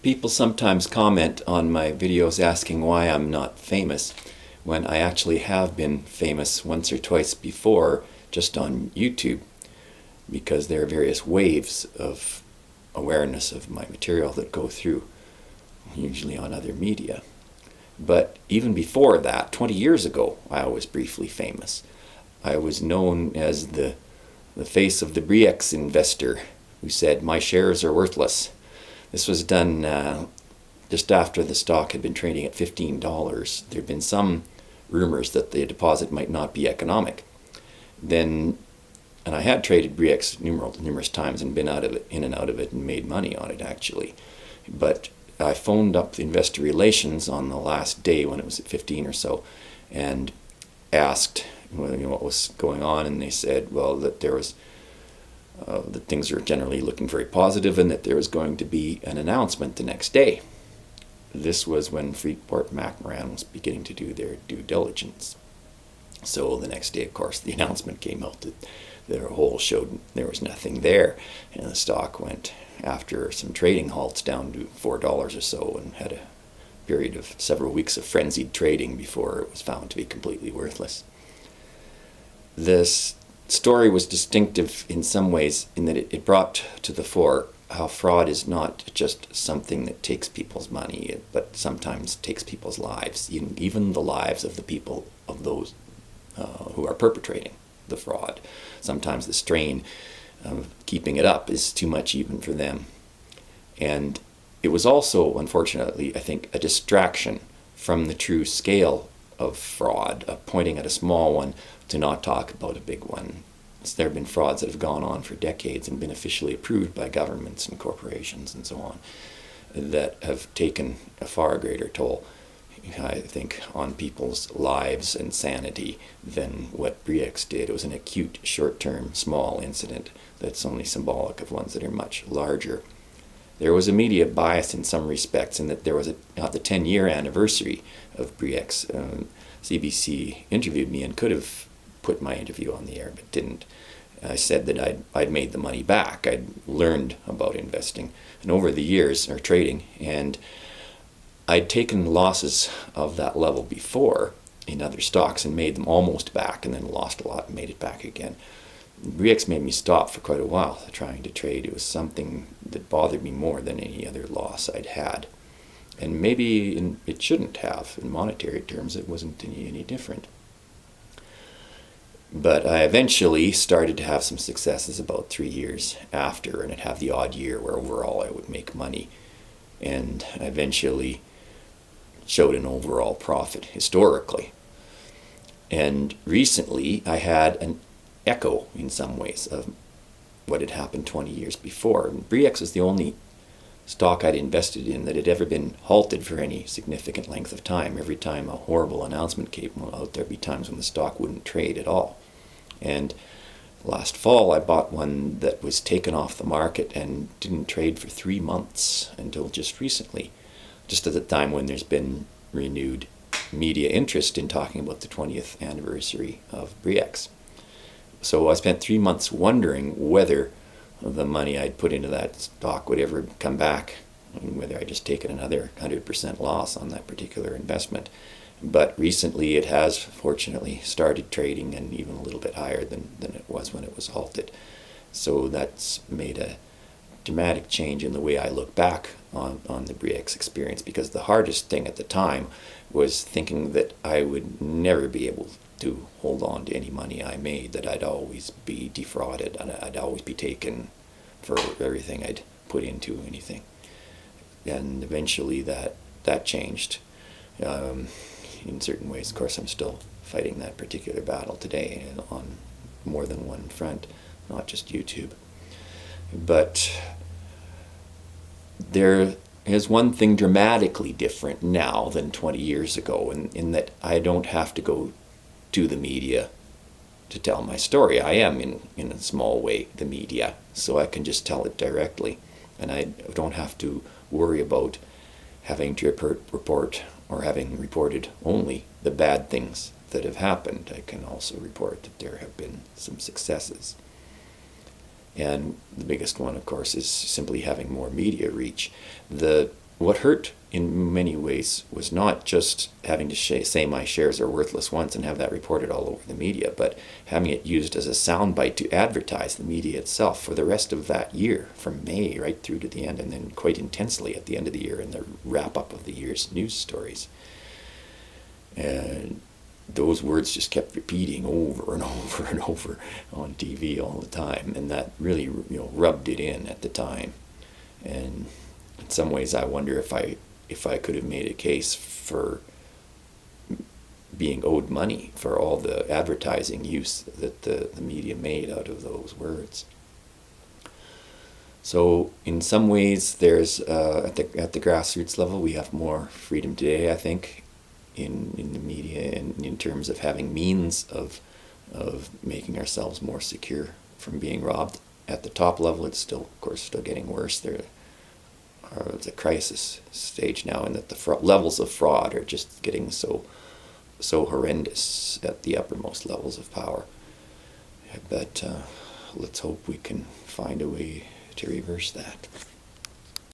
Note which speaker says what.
Speaker 1: People sometimes comment on my videos asking why I'm not famous, when I actually have been famous once or twice before just on YouTube, because there are various waves of awareness of my material that go through, usually on other media. But even before that, 20 years ago, I was briefly famous. I was known as the face of the Bre-X investor who said, "My shares are worthless." This was done just after the stock had been trading at $15. There had been some rumors that the deposit might not be economic. And I had traded Bre-X numerous times and been in and out of it and made money on it actually. But I phoned up the investor relations on the last day when it was at 15 or so and asked what was going on, and they said, well, that there was that things are generally looking very positive and that there was going to be an announcement the next day. This was when Freeport-McMoRan was beginning to do their due diligence. So the next day, of course, the announcement came out that their whole showed there was nothing there, and the stock went, after some trading halts, down to $4 or so, and had a period of several weeks of frenzied trading before it was found to be completely worthless. This story was distinctive in some ways in that it brought to the fore how fraud is not just something that takes people's money, but sometimes takes people's lives, even the lives of the people, of those who are perpetrating the fraud. Sometimes the strain of keeping it up is too much even for them. And it was also, unfortunately, I think, a distraction from the true scale of fraud, of pointing at a small one to not talk about a big one. There have been frauds that have gone on for decades and been officially approved by governments and corporations and so on, that have taken a far greater toll, I think, on people's lives and sanity than what Bre-X did. It was an acute, short-term, small incident that's only symbolic of ones that are much larger. There was a media bias in some respects in that there was the 10-year anniversary of Bre-X. CBC interviewed me and could have put my interview on the air, but didn't. I said that I'd made the money back. I'd learned about investing and over the years, or trading, and I'd taken losses of that level before in other stocks and made them almost back, and then lost a lot and made it back again. Bre-X made me stop for quite a while trying to trade. It was something that bothered me more than any other loss I'd had. And maybe it shouldn't have. In monetary terms, it wasn't any different. But I eventually started to have some successes about 3 years after, and I'd have the odd year where overall I would make money. And I eventually showed an overall profit historically. And recently I had an echo in some ways of what had happened 20 years before. And Bre-X was the only stock I'd invested in that had ever been halted for any significant length of time. Every time a horrible announcement came out, there'd be times when the stock wouldn't trade at all. And last fall I bought one that was taken off the market and didn't trade for 3 months until just recently, just at the time when there's been renewed media interest in talking about the 20th anniversary of Bre-X. So I spent 3 months wondering whether the money I'd put into that stock would ever come back, and whether I'd just taken another 100% loss on that particular investment. But recently it has, fortunately, started trading, and even a little bit higher than it was when it was halted. So that's made a dramatic change in the way I look back on the Bre-X experience, because the hardest thing at the time was thinking that I would never be able to hold on to any money I made, that I'd always be defrauded, and I'd always be taken for everything I'd put into anything. And eventually that changed in certain ways. Of course, I'm still fighting that particular battle today on more than one front, not just YouTube. But there is one thing dramatically different now than 20 years ago, in that I don't have to go to the media to tell my story. I am, in a small way, the media, so I can just tell it directly. And I don't have to worry about having to report or having reported only the bad things that have happened. I can also report that there have been some successes. And the biggest one, of course, is simply having more media reach. The what hurt in many ways was not just having to say my shares are worthless once and have that reported all over the media, but having it used as a soundbite to advertise the media itself for the rest of that year, from May right through to the end, and then quite intensely at the end of the year in the wrap-up of the year's news stories. And those words just kept repeating over and over and over on TV all the time, and that really, rubbed it in at the time. And in some ways, I wonder if I could have made a case for being owed money for all the advertising use that the media made out of those words. So in some ways, there's at the grassroots level, we have more freedom today, I think, in the media, and in terms of having means of making ourselves more secure from being robbed. At the top level, it's still, of course, still getting worse. It's a crisis stage now, and that the levels of fraud are just getting so horrendous at the uppermost levels of power. But let's hope we can find a way to reverse that.